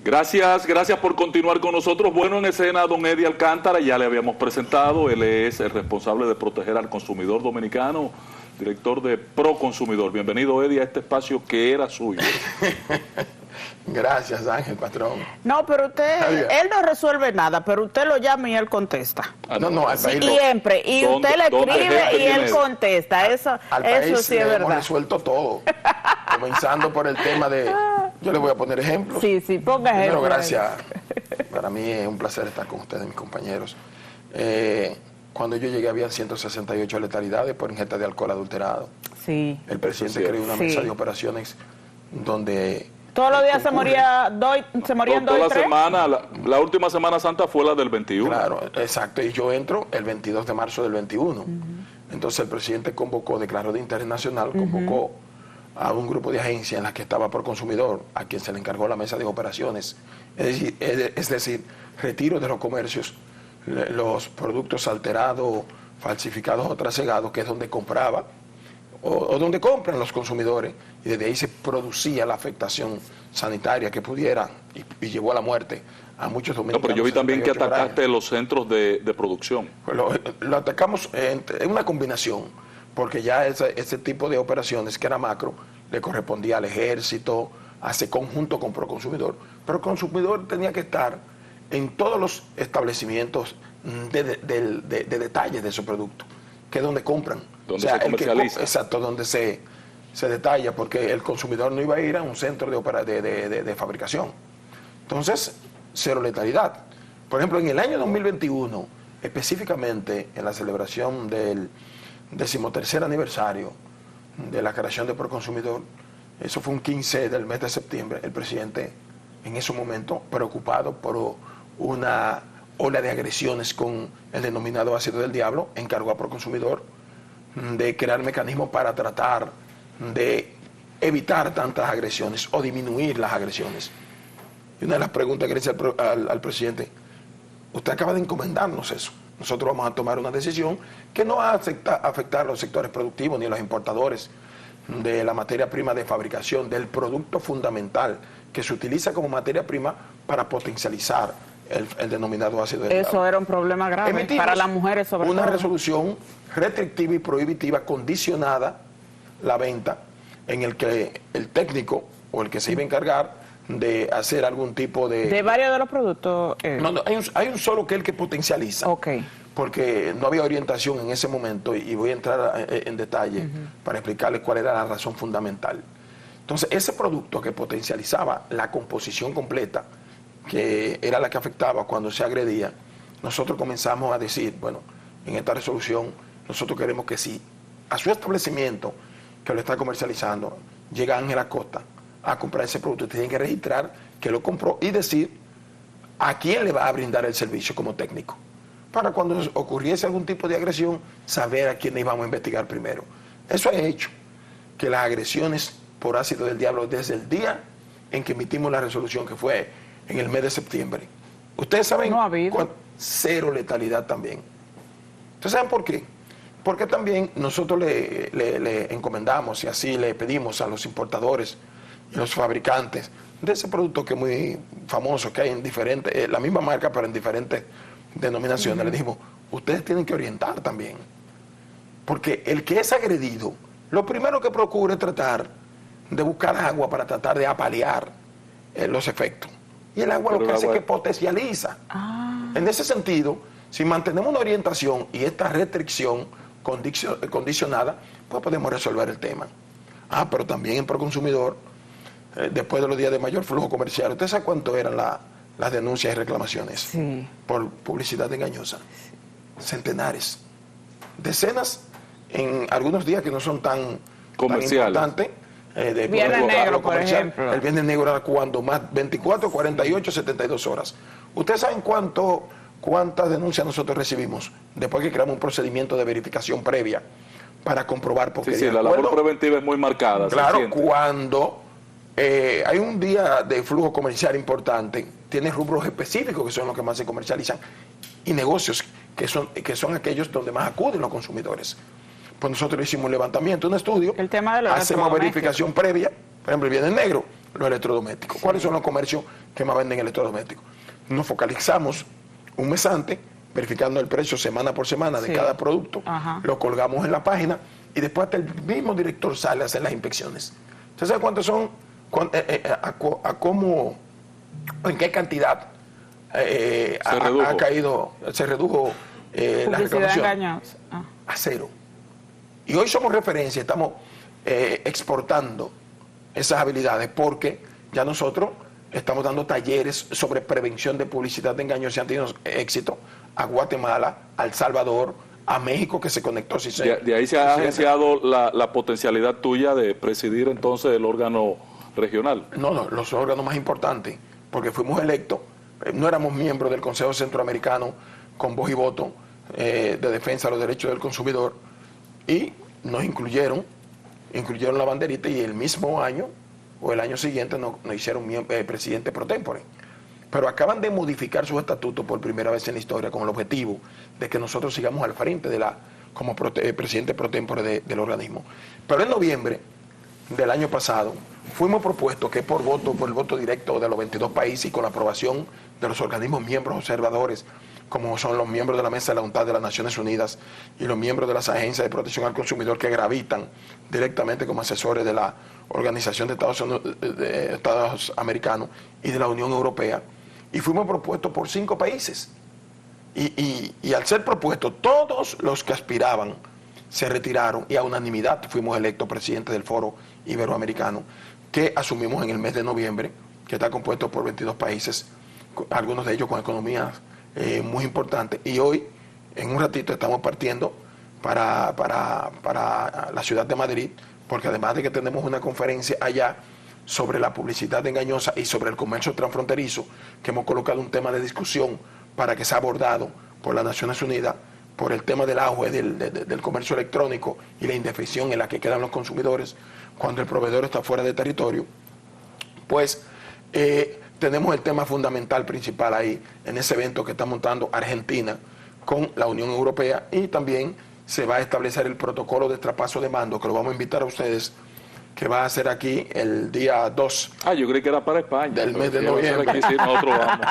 Gracias por continuar con nosotros. Bueno, en escena, don Eddie Alcántara, ya le habíamos presentado, él es el responsable de proteger al consumidor dominicano, director de Proconsumidor. Bienvenido, Eddie, a este espacio que era suyo. Gracias, Ángel, patrón. No, pero él no resuelve nada, pero usted lo llama y él contesta. No, al país siempre. Y usted le escribe y él contesta. Eso sí es verdad. Hemos resuelto todo. Comenzando por el tema de... Yo le voy a poner ejemplos. Sí, ponga ejemplos. Primero, gracias. Para mí es un placer estar con ustedes, mis compañeros. Cuando yo llegué había 168 letalidades por ingesta de alcohol adulterado. Sí. El presidente creó una mesa de operaciones donde... Todos los días se morían dos y tres. La última Semana Santa fue la del 21. Claro, exacto. Y yo entro el 22 de marzo del 21. Entonces el presidente declaró de interés nacional, convocó a un grupo de agencias en las que estaba Proconsumidor, a quien se le encargó la mesa de operaciones. Es decir, retiro de los comercios, los productos alterados, falsificados o trasegados, que es donde compraba o donde compran los consumidores, y desde ahí se producía la afectación sanitaria que pudiera y llevó a la muerte a muchos dominicanos. No, pero yo vi también que atacaste los centros de producción. Pues lo atacamos en una combinación, porque ya ese tipo de operaciones, que era macro, le correspondía al ejército, hace conjunto con Proconsumidor, pero Proconsumidor tenía que estar en todos los establecimientos de detalles de su producto, que es donde compran. Donde se comercializa. Exacto, donde se detalla, porque el consumidor no iba a ir a un centro de fabricación. Entonces, cero letalidad. Por ejemplo, en el año 2021, específicamente en la celebración del 13º aniversario de la creación de Proconsumidor, eso fue un 15 del mes de septiembre, el presidente en ese momento, preocupado por una ola de agresiones con el denominado ácido del diablo, encargó a Proconsumidor de crear mecanismos para tratar de evitar tantas agresiones o disminuir las agresiones. Y una de las preguntas que le hice al presidente: usted acaba de encomendarnos eso, nosotros vamos a tomar una decisión que no va a afectar a los sectores productivos ni a los importadores de la materia prima de fabricación, del producto fundamental que se utiliza como materia prima para potencializar el denominado ácido del diablo. Eso era un problema grave para las mujeres, sobre todo. Una resolución restrictiva y prohibitiva condicionada la venta, en el que el técnico o el que se iba a encargar de hacer algún tipo de... ¿De varios de los productos? No, hay un solo que es el que potencializa. Ok. Porque no había orientación en ese momento, y voy a entrar en detalle para explicarles cuál era la razón fundamental. Entonces, ese producto que potencializaba la composición completa, que era la que afectaba cuando se agredía, nosotros comenzamos a decir, bueno, en esta resolución nosotros queremos que si a su establecimiento que lo está comercializando llega Ángel Acosta a comprar ese producto, tienen que registrar que lo compró y decir a quién le va a brindar el servicio como técnico, para cuando ocurriese algún tipo de agresión, saber a quién íbamos a investigar primero. Eso ha hecho que las agresiones por ácido del diablo, desde el día en que emitimos la resolución, que fue en el mes de septiembre, ustedes saben, no ha habido. Cero letalidad también. ¿Ustedes saben por qué? Porque también nosotros le encomendamos y así le pedimos a los importadores y los fabricantes de ese producto que es muy famoso, que hay en diferentes, la misma marca pero en diferentes denominaciones, le dijimos, ustedes tienen que orientar también. Porque el que es agredido, lo primero que procura es tratar de buscar agua para tratar de apalear los efectos. Y el agua lo que hace es que potencializa. En ese sentido, si mantenemos una orientación y esta restricción condicionada, pues podemos resolver el tema. Pero también en Proconsumidor, después de los días de mayor flujo comercial, ¿usted sabe cuánto eran las denuncias y reclamaciones por publicidad engañosa? Centenares. Decenas en algunos días que no son tan importantes. Viernes negro, por ejemplo. El viernes negro era cuando más, 24, 48, 72 horas. ¿Ustedes saben cuántas denuncias nosotros recibimos después que creamos un procedimiento de verificación previa para comprobar? Porque sí, la labor preventiva es muy marcada. Claro, cuando hay un día de flujo comercial importante, tiene rubros específicos que son los que más se comercializan y negocios que son aquellos donde más acuden los consumidores. Pues nosotros hicimos un levantamiento, un estudio, el tema de los hacemos verificación previa, por ejemplo, el viernes negro, los electrodomésticos. ¿Cuáles son los comercios que más venden electrodomésticos. Nos focalizamos un mes antes, verificando el precio semana por semana de cada producto, lo colgamos en la página y después hasta el mismo director sale a hacer las inspecciones. ¿Usted sabe cuántos son? ¿En qué cantidad se redujo la reclamación? A cero. Y hoy somos referencia, estamos exportando esas habilidades porque ya nosotros estamos dando talleres sobre prevención de publicidad de engaños y han tenido éxito a Guatemala, a El Salvador, a México, que se conectó. De ahí se ha agenciado la potencialidad tuya de presidir entonces el órgano regional. No, los órganos más importantes, porque fuimos electos, no éramos miembros del Consejo Centroamericano con voz y voto de defensa de los derechos del consumidor, y nos incluyeron la banderita, y el mismo año o el año siguiente nos hicieron presidente pro tempore. Pero acaban de modificar sus estatutos por primera vez en la historia con el objetivo de que nosotros sigamos al frente como presidente pro tempore del organismo. Pero en noviembre del año pasado fuimos propuestos que por el voto directo de los 22 países y con la aprobación de los organismos miembros observadores, como son los miembros de la Mesa de la UNTAD de las Naciones Unidas y los miembros de las agencias de protección al consumidor que gravitan directamente como asesores de la Organización de Estados Americanos y de la Unión Europea, y fuimos propuestos por 5 países. Y al ser propuestos, todos los que aspiraban se retiraron y a unanimidad fuimos electos presidentes del Foro Iberoamericano, que asumimos en el mes de noviembre, que está compuesto por 22 países, algunos de ellos con economías muy importantes. Y hoy, en un ratito, estamos partiendo para la ciudad de Madrid, porque además de que tenemos una conferencia allá sobre la publicidad engañosa y sobre el comercio transfronterizo, que hemos colocado un tema de discusión para que sea abordado por las Naciones Unidas, por el tema del auge del comercio electrónico y la indefensión en la que quedan los consumidores cuando el proveedor está fuera de territorio, pues tenemos el tema fundamental principal ahí en ese evento que está montando Argentina con la Unión Europea, y también se va a establecer el protocolo de traspaso de mando, que lo vamos a invitar a ustedes, que va a ser aquí el día 2. Yo creí que era para España. Del mes de noviembre. Aquí, sí, nosotros vamos.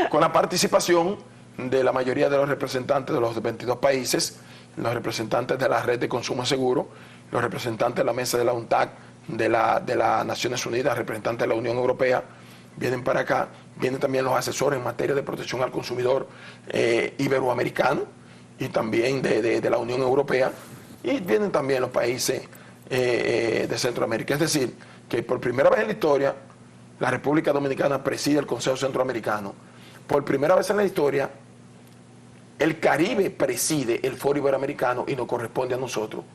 Con la participación de la mayoría de los representantes de los 22 países, los representantes de la Red de Consumo Seguro, los representantes de la Mesa de la UNTAC, de las Naciones Unidas, representantes de la Unión Europea, vienen para acá. Vienen también los asesores en materia de protección al consumidor iberoamericano y también de la Unión Europea, y vienen también los países de Centroamérica. Es decir, que por primera vez en la historia la República Dominicana preside el Consejo Centroamericano. Por primera vez en la historia el Caribe preside el Foro Iberoamericano y nos corresponde a nosotros.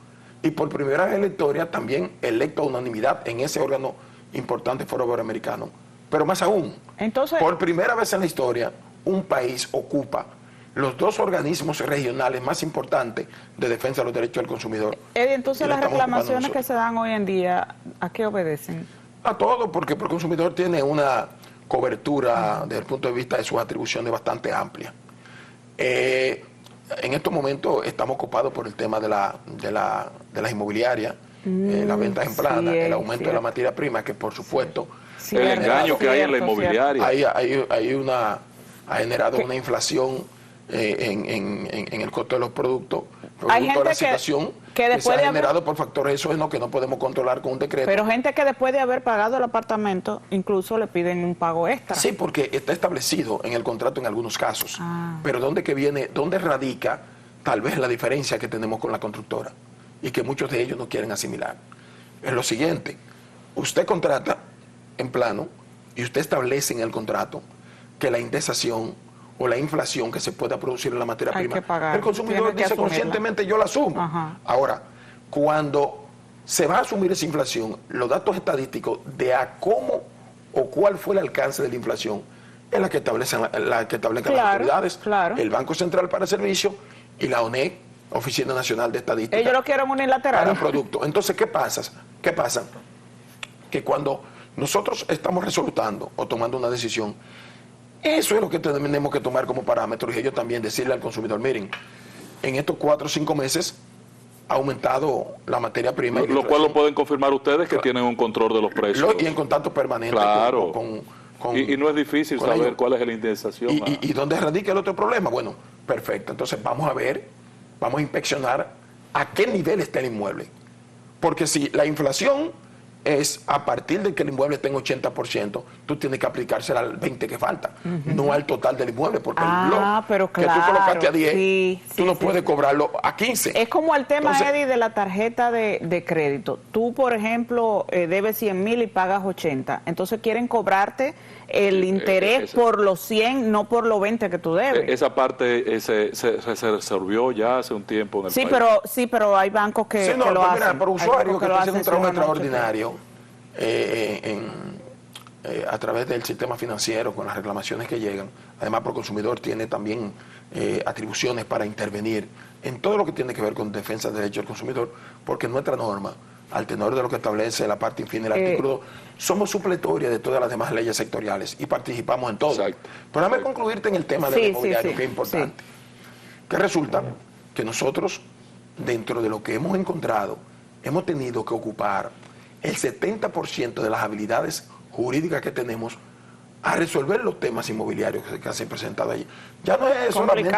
Y por primera vez en la historia también electo a unanimidad en ese órgano importante, Foro Iberoamericano. Pero más aún, entonces, por primera vez en la historia un país ocupa los 2 organismos regionales más importantes de defensa de los derechos del consumidor. Eddie, entonces las reclamaciones que se dan hoy en día, ¿a qué obedecen? A todo, porque el consumidor tiene una cobertura desde el punto de vista de sus atribuciones bastante amplia. En estos momentos estamos ocupados por el tema de las inmobiliarias, las ventas en plata, el aumento de la materia prima, que por supuesto... el engaño que hay en la inmobiliaria. Ha generado una inflación en el costo de los productos, hay producto de la gente situación que se ha generado por factores exógenos que no podemos controlar con un decreto. Pero gente que después de haber pagado el apartamento, incluso le piden un pago extra. Sí, porque está establecido en el contrato en algunos casos. Pero ¿dónde radica tal vez la diferencia que tenemos con la constructora? Y que muchos de ellos no quieren asimilar. Es lo siguiente: usted contrata en plano y usted establece en el contrato que la indexación o la inflación que se pueda producir en la materia prima, el consumidor dice conscientemente yo la asumo. Ahora, cuando se va a asumir esa inflación, los datos estadísticos de a cómo o cuál fue el alcance de la inflación es la que establecen las autoridades, el Banco Central para Servicios y la ONEC, Oficina Nacional de Estadística. Ellos lo quieren unilateral. Para producto. Entonces, ¿qué pasa? Que cuando nosotros estamos resolutando o tomando una decisión, eso es lo que tenemos que tomar como parámetro, y ellos también decirle al consumidor: miren, en estos 4 o 5 meses ha aumentado la materia prima. Lo cual lo pueden confirmar ustedes, que tienen un control de los precios. Y en contacto permanente con Y no es difícil saber ello. cuál es la indexación. ¿Y dónde radica el otro problema? Bueno, perfecto. Entonces vamos a inspeccionar a qué nivel está el inmueble. Porque si la inflación es a partir de que el inmueble esté en 80%, tú tienes que aplicársela al 20% que falta, no al total del inmueble, porque el blog pero que tú colocaste a 10, tú no puedes cobrarlo a 15. Es como el tema, Entonces, Eddie, de la tarjeta de crédito. Tú, por ejemplo, debes 100,000 y pagas 80. Entonces quieren cobrarte el interés por los 100, no por los 20 que tú debes. Esa parte se resolvió ya hace un tiempo en el país. Sí, pero hay bancos que lo hacen. Mira, por usuarios que están haciendo un trabajo extraordinario a través del sistema financiero con las reclamaciones que llegan. Además, Proconsumidor tiene también atribuciones para intervenir en todo lo que tiene que ver con defensa del derecho del consumidor, porque nuestra norma, al tenor de lo que establece la parte infin del artículo 2, somos supletorias de todas las demás leyes sectoriales y participamos en todo. Exacto. Pero déjame concluirte en el tema del inmobiliario, que es importante. Que resulta que nosotros, dentro de lo que hemos encontrado, hemos tenido que ocupar el 70% de las habilidades jurídicas que tenemos a resolver los temas inmobiliarios que se han presentado allí. Ya no es solamente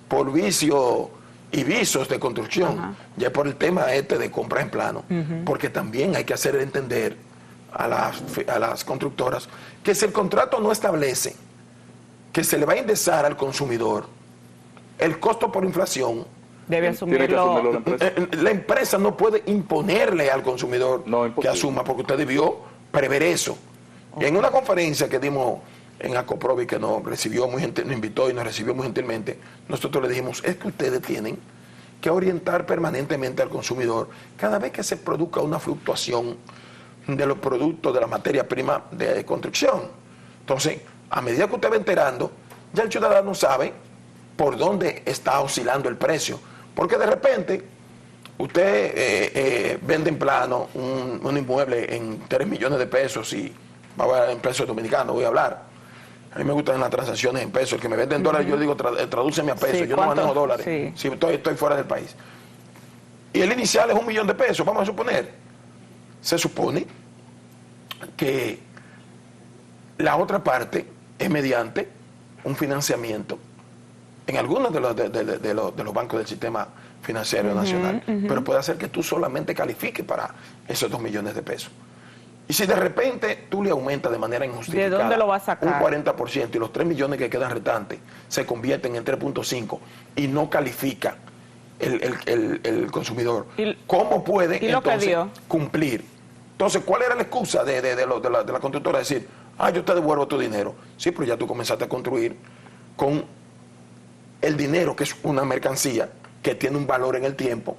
por vicio y visos de construcción, ya es por el tema de compra en plano, porque también hay que hacer entender a las constructoras que si el contrato no establece que se le va a indexar al consumidor el costo por inflación, debe asumirlo. La empresa no puede imponerle al consumidor que asuma, porque usted debió prever eso. Y en una conferencia que dimos en Acoprovi, que nos invitó y nos recibió muy gentilmente, nosotros le dijimos, es que ustedes tienen que orientar permanentemente al consumidor cada vez que se produzca una fluctuación de los productos de la materia prima de construcción. Entonces, a medida que usted va enterando, ya el ciudadano sabe por dónde está oscilando el precio. Porque de repente, usted vende en plano un inmueble en 3 millones de pesos y va a ver en pesos dominicanos, voy a hablar. A mí me gustan las transacciones en pesos. El que me vende en dólares, yo digo, tradúceme a pesos. Yo no manejo dólares. Si estoy fuera del país. Y el inicial es 1 millón de pesos, vamos a suponer. Se supone que la otra parte es mediante un financiamiento en algunos de los bancos del sistema financiero nacional, pero puede hacer que tú solamente califiques para esos 2 millones de pesos. Y si de repente tú le aumentas de manera injustificada, ¿de dónde lo vas a sacar? Un 40% y los 3 millones que quedan restantes se convierten en 3.5 y no califica el consumidor, ¿cómo puede entonces cumplir? Entonces, ¿cuál era la excusa de la constructora? Decir, yo te devuelvo tu dinero. Sí, pero ya tú comenzaste a construir con el dinero, que es una mercancía que tiene un valor en el tiempo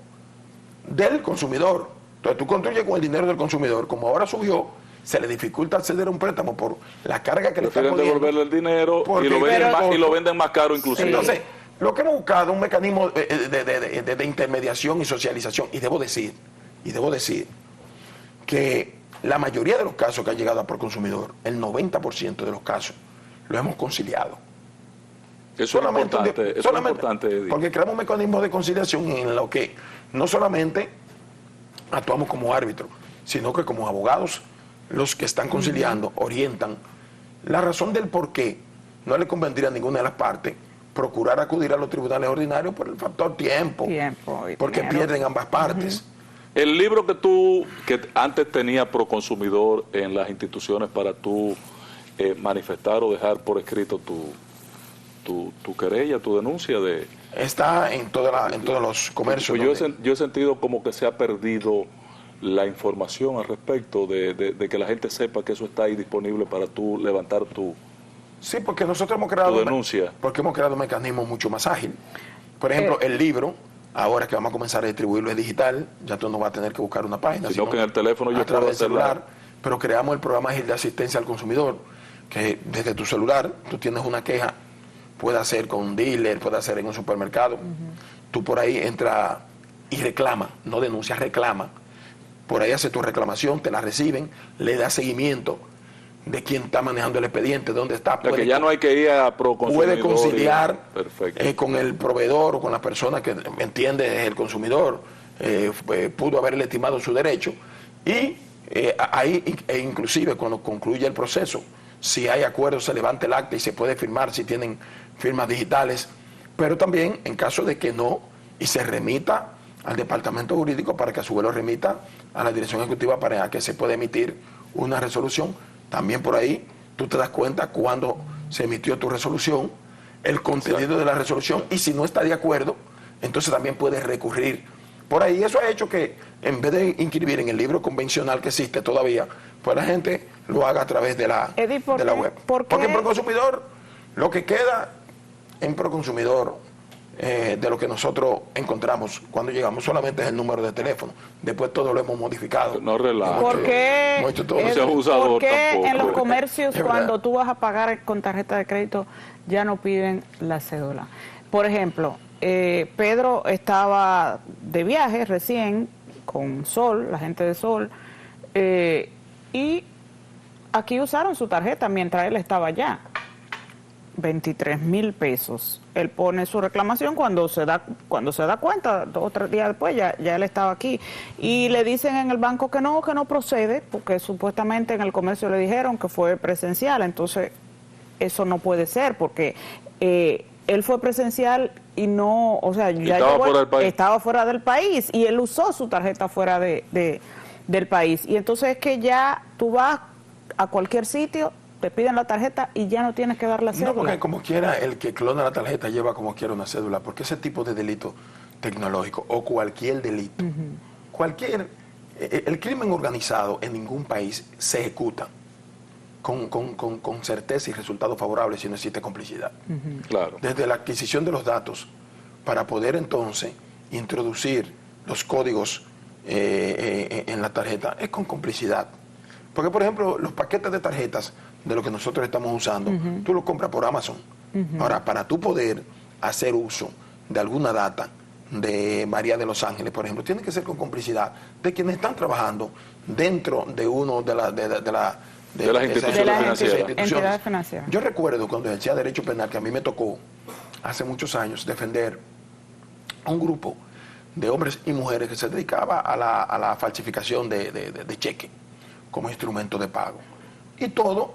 del consumidor. Entonces tú construyes con el dinero del consumidor. Como ahora subió, se le dificulta acceder a un préstamo por la carga que le está poniendo. Devolverle el dinero y lo venden más caro inclusive. Entonces, lo que hemos buscado es un mecanismo de intermediación y socialización. Y debo decir que la mayoría de los casos que han llegado a Proconsumidor, el 90% de los casos, lo hemos conciliado. Eso es importante, porque creamos un mecanismo de conciliación en lo que no solamente actuamos como árbitros, sino que como abogados, los que están conciliando, orientan la razón del por qué no le convendría a ninguna de las partes procurar acudir a los tribunales ordinarios por el factor tiempo porque pierden ambas partes. El libro que antes tenía Proconsumidor en las instituciones para tú manifestar o dejar por escrito tu querella, tu denuncia está en todos los comercios. Yo he sentido como que se ha perdido la información al respecto de que la gente sepa que eso está ahí disponible para tú levantar tu Sí, porque nosotros hemos creado denuncia. Porque hemos creado un mecanismo mucho más ágil. Por ejemplo, el libro, ahora que vamos a comenzar a distribuirlo, es digital, ya tú no vas a tener que buscar una página, sino que en el teléfono yo puedo celular. Pero creamos el programa ágil de asistencia al consumidor, que desde tu celular, tú tienes una queja, puede hacer con un dealer, puede hacer en un supermercado. Tú por ahí entras y reclama, no denuncia, reclama. Por ahí hace tu reclamación, te la reciben, le da seguimiento de quién está manejando el expediente, dónde está. Que ya no hay que ir a Proconsumidor. Puede conciliar con el proveedor o con la persona que entiende el consumidor, pudo haberle estimado su derecho. Y ahí, inclusive cuando concluye el proceso si hay acuerdo se levante el acta y se puede firmar si tienen firmas digitales, pero también en caso de que no, y se remita al departamento jurídico para que a su vez lo remita a la dirección ejecutiva para que se pueda emitir una resolución. También por ahí tú te das cuenta cuando se emitió tu resolución, el contenido de la resolución, y si no está de acuerdo, entonces también puedes recurrir. Por ahí eso ha hecho que en vez de inscribir en el libro convencional que existe todavía, pues la gente lo haga a través de la, de la web. Porque en Proconsumidor, lo que queda en Proconsumidor, de lo que nosotros encontramos cuando llegamos, solamente es el número de teléfono. Después todo lo hemos modificado. No relaja. ¿Por qué, no sea abusador ¿por qué tampoco? en los comercios cuando tú vas a pagar con tarjeta de crédito ya no piden la cédula? Por ejemplo, Pedro estaba de viaje recién con Sol, la gente de Sol, y aquí usaron su tarjeta mientras él estaba allá. 23,000 pesos. Él pone su reclamación cuando se da cuenta, 2 o 3 días después ya él estaba aquí. Y le dicen en el banco que no procede, porque supuestamente en el comercio le dijeron que fue presencial. Entonces, eso no puede ser, porque él fue presencial y no, o sea, ya estaba fuera del país y él usó su tarjeta fuera del país. Y entonces es que ya tú vas a cualquier sitio, te piden la tarjeta y ya no tienes que dar la cédula. No, porque como quiera, el que clona la tarjeta lleva como quiera una cédula, porque ese tipo de delito tecnológico o cualquier delito, el crimen organizado en ningún país se ejecuta con certeza y resultados favorables si no existe complicidad. Claro. Desde la adquisición de los datos para poder entonces introducir los códigos en la tarjeta es con complicidad. Porque, por ejemplo, los paquetes de tarjetas de lo que nosotros estamos usando, tú los compras por Amazon. Ahora, para tú poder hacer uso de alguna data de María de Los Ángeles, por ejemplo, tiene que ser con complicidad de quienes están trabajando dentro de uno de las instituciones financieras. Yo recuerdo cuando ejercía Derecho Penal que a mí me tocó hace muchos años defender a un grupo de hombres y mujeres que se dedicaba a la falsificación de cheques como instrumento de pago. Y todo,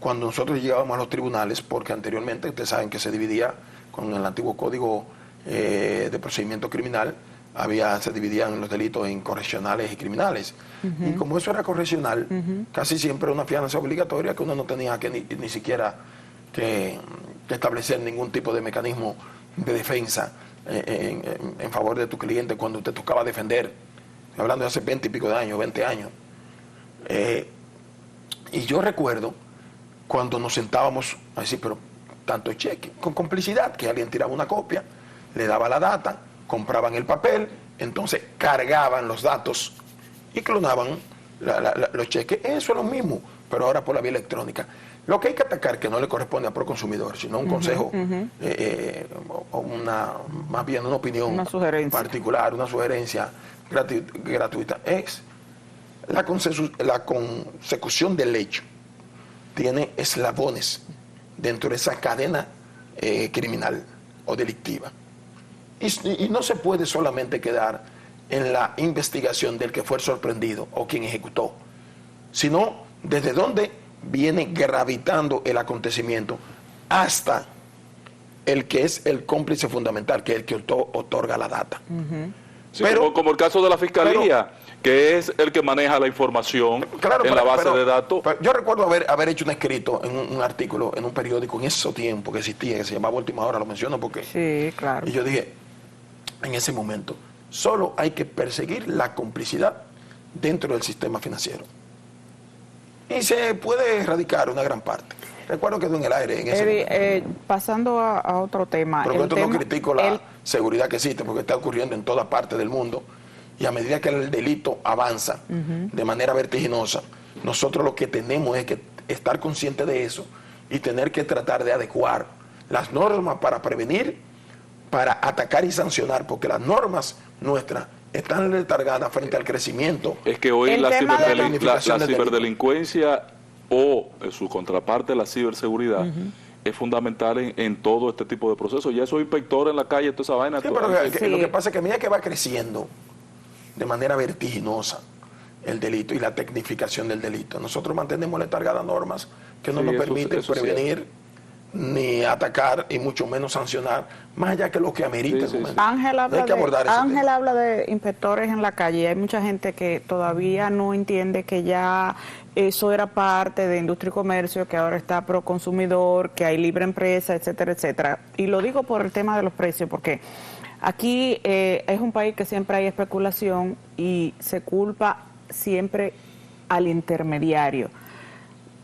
cuando nosotros llegábamos a los tribunales, porque anteriormente ustedes saben que se dividía con el antiguo Código de Procedimiento Criminal, se dividían los delitos en correccionales y criminales. Y como eso era correccional, casi siempre una fianza obligatoria que uno no tenía que ni siquiera que establecer ningún tipo de mecanismo de defensa en favor de tu cliente cuando te tocaba defender. Estoy hablando de hace 20 y pico de años, 20 años. Y yo recuerdo cuando nos sentábamos a decir, pero tanto cheque, con complicidad, que alguien tiraba una copia, le daba la data, compraban el papel, entonces cargaban los datos y clonaban los cheques. Eso es lo mismo, pero ahora por la vía electrónica. Lo que hay que atacar, que no le corresponde a Proconsumidor, sino a un consejo, o más bien una opinión particular, una sugerencia gratuita, es la consecución del hecho. Tiene eslabones dentro de esa cadena criminal o delictiva. Y no se puede solamente quedar en la investigación del que fue sorprendido o quien ejecutó, sino desde dónde viene gravitando el acontecimiento hasta el que es el cómplice fundamental, que es el que otorga la data. Sí, pero, como el caso de la Fiscalía, que es el que maneja la información en la base de datos. Yo recuerdo haber hecho un escrito en un artículo en un periódico en ese tiempo que existía, que se llamaba Última Hora, lo menciono porque... Sí, claro. Y yo dije, en ese momento, solo hay que perseguir la complicidad dentro del sistema financiero. Y se puede erradicar una gran parte. Recuerdo que quedó en el aire en ese momento. Pasando a otro tema. Pero esto no critico la seguridad que existe, porque está ocurriendo en toda parte del mundo. Y a medida que el delito avanza de manera vertiginosa, nosotros lo que tenemos es que estar conscientes de eso y tener que tratar de adecuar las normas para prevenir, para atacar y sancionar, porque las normas nuestras están letargadas frente al crecimiento. Es que hoy la ciberdelincuencia o su contraparte, la ciberseguridad, es fundamental en todo este tipo de procesos. Ya esos inspectores en la calle, toda esa vaina. Sí, pero lo que pasa es que a medida que va creciendo de manera vertiginosa el delito y la tecnificación del delito, nosotros mantenemos letargadas normas que no Sí, nos eso- permiten eso es prevenir ni atacar y mucho menos sancionar, más allá que lo que amerita Sí, el sí, momento. Ángel Hay que abordar ese tema. habla de inspectores en la calle y hay mucha gente que todavía no entiende que ya eso era parte de industria y comercio, que ahora está pro consumidor, que hay libre empresa, etcétera, etcétera. Y lo digo por el tema de los precios, porque aquí es un país que siempre hay especulación y se culpa siempre al intermediario.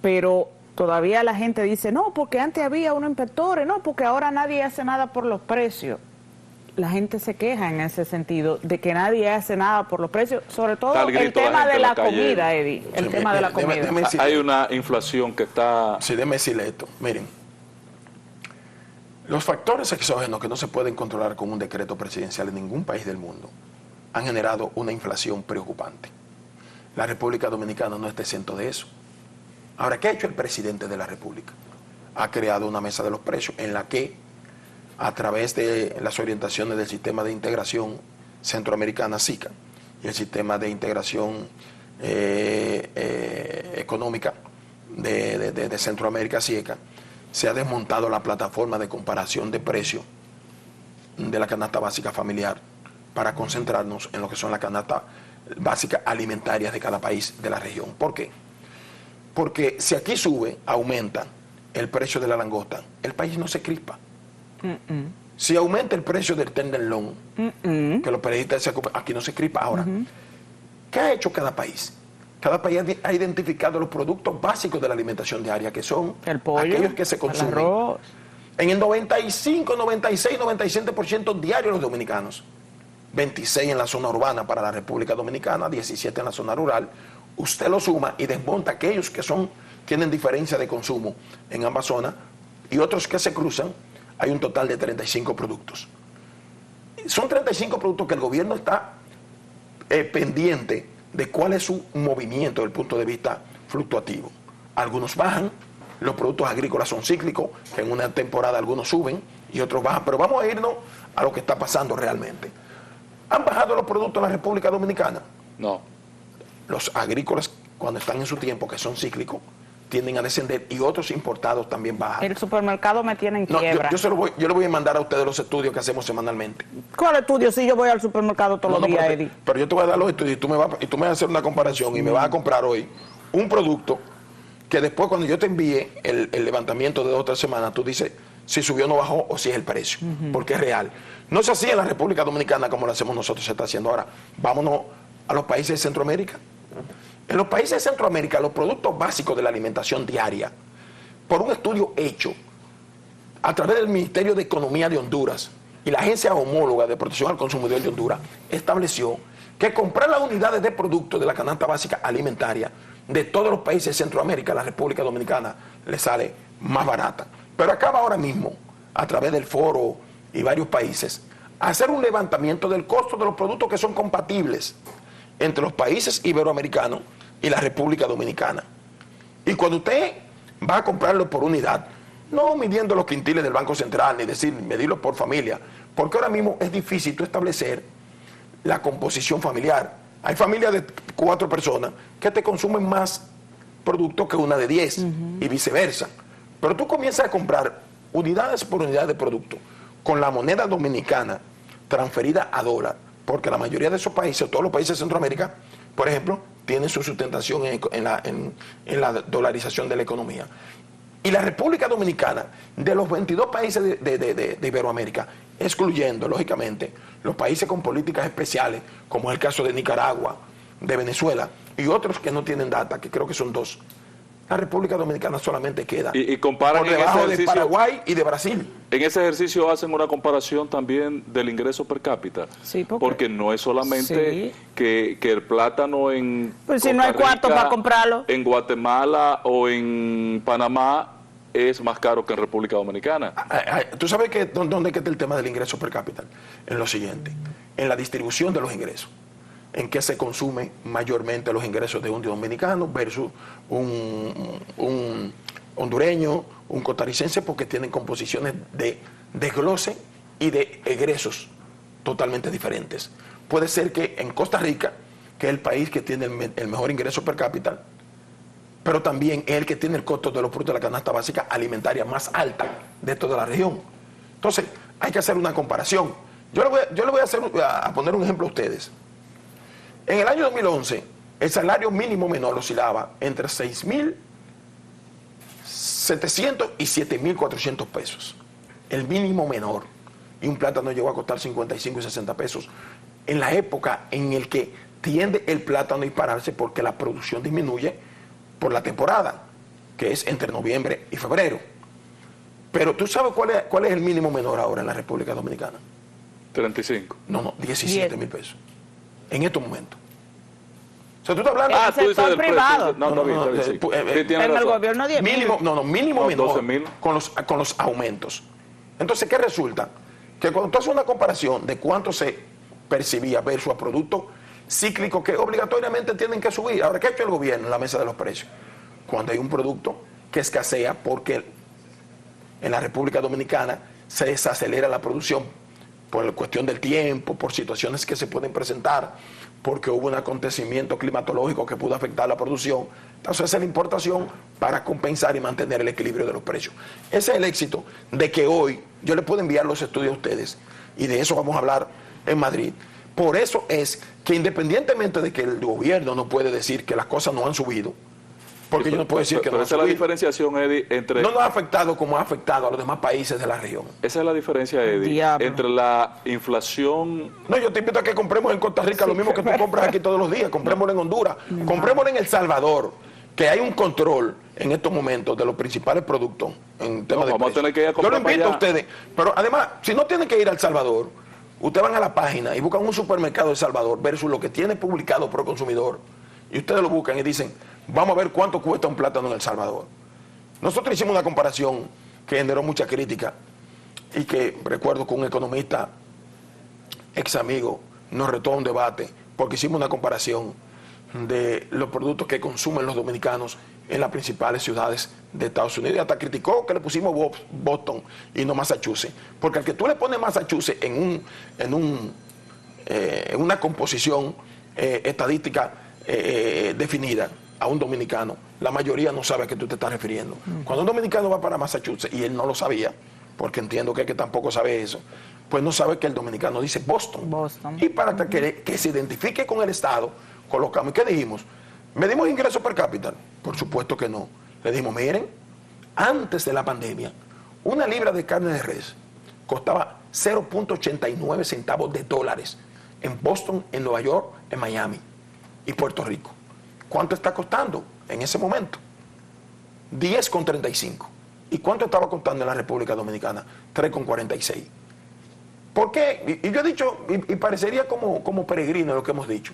Pero todavía la gente dice, no, porque antes había unos inspectores, no, porque ahora nadie hace nada por los precios. La gente se queja en ese sentido, de que nadie hace nada por los precios, sobre todo Está el el grito de la tema gente de en la la calle. comida, Eddie, el Sí, tema de la mire, comida. déjeme decirle- Hay una inflación que está... Sí, déjeme decirle esto. Miren, los factores exógenos que no se pueden controlar con un decreto presidencial en ningún país del mundo han generado una inflación preocupante. La República Dominicana no está exento de eso. Ahora, ¿qué ha hecho el presidente de la República? Ha creado una mesa de los precios en la que, a través de las orientaciones del Sistema de Integración Centroamericana, SICA, y el Sistema de Integración Económica de Centroamérica, SIECA, se ha desmontado la plataforma de comparación de precios de la canasta básica familiar para concentrarnos en lo que son las canastas básicas alimentarias de cada país de la región. ¿Por qué? Porque si aquí sube, aumenta el precio de la langosta, el país no se crispa. Si aumenta el precio del tenderlón, que los periodistas se ocupan, aquí no se crispa. Ahora, ¿qué ha hecho cada país? Cada país ha identificado los productos básicos de la alimentación diaria, que son El pollo, aquellos que se el consumen arroz. en el 95, 96, 97% diarios los dominicanos. 26 en la zona urbana para la República Dominicana, 17 en la zona rural. Usted lo suma y desmonta aquellos que tienen diferencia de consumo en ambas zonas y otros que se cruzan. Hay un total de 35 productos. Son 35 productos que el gobierno está pendiente de cuál es su movimiento desde el punto de vista fluctuativo. Algunos bajan, los productos agrícolas son cíclicos, que en una temporada algunos suben y otros bajan, pero vamos a irnos a lo que está pasando realmente. ¿Han bajado los productos en la República Dominicana? No. Los agrícolas, cuando están en su tiempo, que son cíclicos, tienden a descender y otros importados también bajan. El supermercado me tiene en No, quiebra. yo le voy a mandar a ustedes los estudios que hacemos semanalmente. ¿Cuál estudio si yo voy al supermercado todos los días, Eddie? Pero yo te voy a dar los estudios y tú me vas a hacer una comparación y me vas a comprar hoy un producto que después cuando yo te envíe el levantamiento de 2 o 3 semanas, tú dices si subió o no bajó o si es el precio, porque es real. No se hacía en la República Dominicana como lo hacemos nosotros, se está haciendo ahora. Vámonos a los países de Centroamérica. En los países de Centroamérica, los productos básicos de la alimentación diaria, por un estudio hecho a través del Ministerio de Economía de Honduras y la Agencia Homóloga de Protección al Consumidor de Honduras, estableció que comprar las unidades de productos de la canasta básica alimentaria de todos los países de Centroamérica, la República Dominicana, le sale más barata. Pero acaba ahora mismo, a través del foro y varios países, hacer un levantamiento del costo de los productos que son compatibles entre los países iberoamericanos y la República Dominicana. Y cuando usted va a comprarlo por unidad, no midiendo los quintiles del Banco Central, ni medirlo por familia, porque ahora mismo es difícil tú establecer la composición familiar. Hay familias de 4 personas que te consumen más productos que una de 10 y viceversa. Pero tú comienzas a comprar unidades por unidad de producto con la moneda dominicana transferida a dólar, porque la mayoría de esos países, todos los países de Centroamérica, por ejemplo, tienen su sustentación en la dolarización de la economía. Y la República Dominicana, de los 22 países de Iberoamérica, excluyendo, lógicamente, los países con políticas especiales, como es el caso de Nicaragua, de Venezuela, y otros que no tienen data, que creo que son 2. La República Dominicana solamente queda Y comparan por en ese debajo de ejercicio... Paraguay y de Brasil. En ese ejercicio hacen una comparación también del ingreso per cápita, Sí, porque no es solamente Sí. que el plátano en Pues si no hay Costa cuarto Rica, para comprarlo. en Guatemala o en Panamá es más caro que en República Dominicana. Tú sabes que dónde está el tema del ingreso per cápita. En lo siguiente, en la distribución de los ingresos. En qué se consume mayormente los ingresos de un dominicano versus un hondureño, un costarricense, porque tienen composiciones de desglose y de egresos totalmente diferentes. Puede ser que en Costa Rica, que es el país que tiene el mejor ingreso per cápita, pero también es el que tiene el costo de los productos de la canasta básica alimentaria más alta de toda la región. Entonces, hay que hacer una comparación. Yo le voy a poner un ejemplo a ustedes. En el año 2011, el salario mínimo menor oscilaba entre 6.700 y 7.400 pesos. El mínimo menor. Y un plátano llegó a costar 55 y 60 pesos. En la época en el que tiende el plátano a dispararse porque la producción disminuye por la temporada, que es entre noviembre y febrero. Pero ¿tú sabes cuál es el mínimo menor ahora en la República Dominicana? 35. No, 17.000 pesos. En estos momentos. O sea, tú estás hablando... el sector privado. No, está bien, sí. Tiene En el razón. gobierno 10.000. Mínimo No, menor 12.000. con los aumentos. Entonces, ¿qué resulta? Que cuando tú haces una comparación de cuánto se percibía versus a productos cíclicos que obligatoriamente tienen que subir. Ahora, ¿qué ha hecho el gobierno en la mesa de los precios? Cuando hay un producto que escasea porque en la República Dominicana se desacelera la producción por la cuestión del tiempo, por situaciones que se pueden presentar, porque hubo un acontecimiento climatológico que pudo afectar la producción. Entonces hace la importación para compensar y mantener el equilibrio de los precios. Ese es el éxito de que hoy yo le puedo enviar los estudios a ustedes y de eso vamos a hablar en Madrid. Por eso es que independientemente de que el gobierno no puede decir que las cosas no han subido, porque yo no puedo decir que no han esa es la subido. diferenciación, Eddie, entre... No nos ha afectado como ha afectado a los demás países de la región. Esa es la diferencia, Eddie, Diablo. entre la inflación... No, yo te invito a que compremos en Costa Rica lo mismo que tú compras aquí todos los días. Comprémoslo en Honduras, comprémoslo en El Salvador, que hay un control en estos momentos de los principales productos en temas de vamos a precios. tener que ir a Yo comprar lo invito a para allá. ustedes, pero además, si no tienen que ir a El Salvador, ustedes van a la página y buscan un supermercado de El Salvador versus lo que tiene publicado Proconsumidor, y ustedes lo buscan y dicen, vamos a ver cuánto cuesta un plátano en El Salvador. Nosotros hicimos una comparación que generó mucha crítica y que recuerdo que un economista, ex amigo, nos retó a un debate porque hicimos una comparación de los productos que consumen los dominicanos en las principales ciudades de Estados Unidos. Y hasta criticó que le pusimos Boston y no Massachusetts. Porque al que tú le pones Massachusetts en una composición estadística definida a un dominicano, la mayoría no sabe a qué tú te estás refiriendo. Cuando un dominicano va para Massachusetts, y él no lo sabía, porque entiendo que tampoco sabe eso, pues no sabe que el dominicano dice Boston. Y para que se identifique con el Estado, colocamos, ¿y qué dijimos? ¿Medimos ingresos per cápita? Por supuesto que no. Le dijimos, miren, antes de la pandemia, una libra de carne de res costaba 0.89 centavos de dólares en Boston, en Nueva York, en Miami y Puerto Rico. ¿Cuánto está costando en ese momento? 10,35. ¿Y cuánto estaba costando en la República Dominicana? 3,46. ¿Por qué? Y yo he dicho, y parecería como peregrino lo que hemos dicho.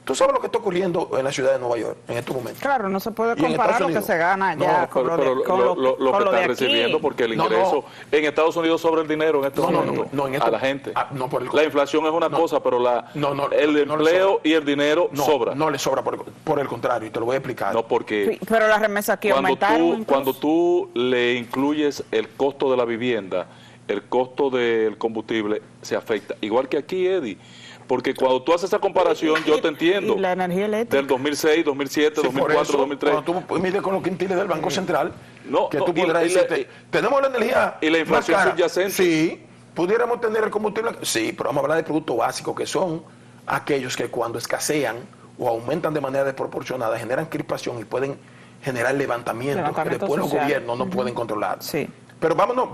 ¿Tú sabes lo que está ocurriendo en la ciudad de Nueva York en estos momentos? Claro, no se puede Y en comparar Estados lo que Unidos. se gana allá con Pero lo lo que de están aquí. recibiendo, porque el No, ingreso en Estados Unidos sobra el dinero en este No, momento en a la gente. no, por el La inflación es una cosa, pero el no le empleo sobra. y el dinero sobra. No le sobra, por el contrario, y te lo voy a explicar. No, porque Sí, pero las remesas aquí aumentaron. incluso. cuando tú le incluyes el costo de la vivienda, el costo del combustible se afecta. Igual que aquí, Eddie. Porque cuando tú haces esa comparación, yo te entiendo. Y la energía eléctrica. Del 2006, 2007, Sí, 2004, por eso, 2003. Cuando tú mides con los quintiles del Banco Central, No, que no, tú podrás y la- decirte, tenemos la energía y la inflación más cara. subyacente. Sí, pudiéramos tener el combustible. Sí, pero vamos a hablar de productos básicos, que son aquellos que cuando escasean o aumentan de manera desproporcionada, generan crispación y pueden generar levantamientos que después los social. gobiernos no pueden controlar. Sí. Pero vámonos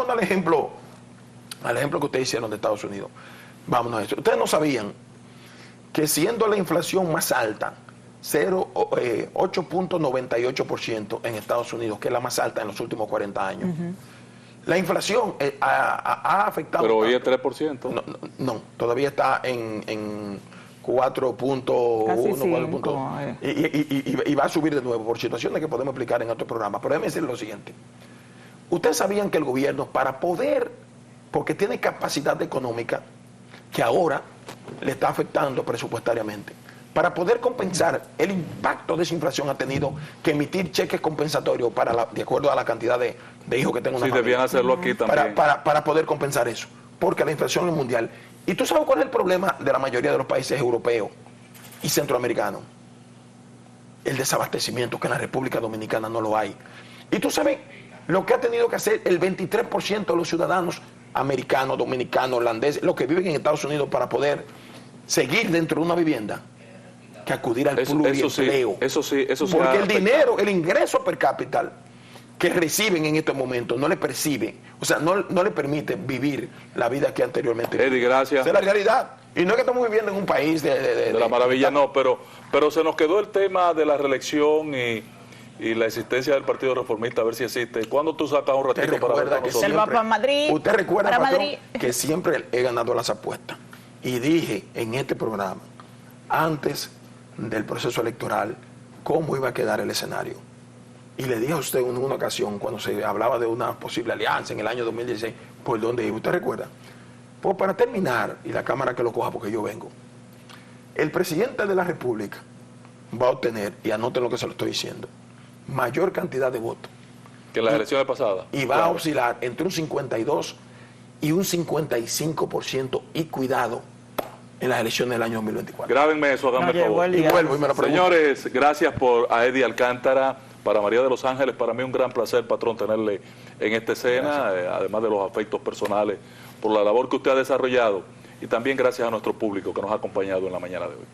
al ejemplo que ustedes hicieron de Estados Unidos. Vámonos a eso. Ustedes no sabían que siendo la inflación más alta, 8.98% en Estados Unidos, que es la más alta en los últimos 40 años, la inflación ha afectado... Pero hoy es tanto. 3%. No, todavía está en 4.1, Casi 4.2, y va a subir de nuevo por situaciones que podemos explicar en otro programa. Pero déjeme decir lo siguiente. Ustedes sabían que el gobierno, para poder, porque tiene capacidad económica, que ahora le está afectando presupuestariamente, para poder compensar el impacto de esa inflación ha tenido que emitir cheques compensatorios de acuerdo a la cantidad de hijos que tenga una Sí, familia. debían hacerlo aquí también. Para poder compensar eso, porque la inflación es mundial. ¿Y tú sabes cuál es el problema de la mayoría de los países europeos y centroamericanos? el desabastecimiento, que en la República Dominicana no lo hay. Y tú sabes lo que ha tenido que hacer el 23% de los ciudadanos americanos, dominicanos, holandeses, los que viven en Estados Unidos para poder seguir dentro de una vivienda, que acudir al pluriempleo. Eso sí. Porque el dinero, el ingreso per cápita que reciben en estos momentos no le percibe, o sea, no le permite vivir la vida que anteriormente Eddie, gracias. Esa es la realidad. Y no es que estamos viviendo en un país de la maravilla, no, pero se nos quedó el tema de la reelección y la existencia del Partido Reformista, a ver si existe. ¿Cuándo tú sacas un ratito para ver con nosotros? Él va para Madrid. Usted recuerda, para patrón, Madrid, que siempre he ganado las apuestas. Y dije en este programa, antes del proceso electoral, cómo iba a quedar el escenario. Y le dije a usted en una ocasión, cuando se hablaba de una posible alianza en el año 2016, por dónde iba. ¿Usted recuerda? Pues para terminar, y la Cámara que lo coja porque yo vengo, el presidente de la República va a obtener, y anoten lo que se lo estoy diciendo, mayor cantidad de votos. Que en las elecciones pasadas. Y va a oscilar entre un 52 y un 55%, y cuidado, en las elecciones del año 2024. Grábenme eso, háganme el favor. Y vuelvo y me lo pregunto. Señores, gracias a Eddie Alcántara. Para María de los Ángeles, para mí un gran placer, patrón, tenerle en esta escena, además de los afectos personales, por la labor que usted ha desarrollado, y también gracias a nuestro público que nos ha acompañado en la mañana de hoy.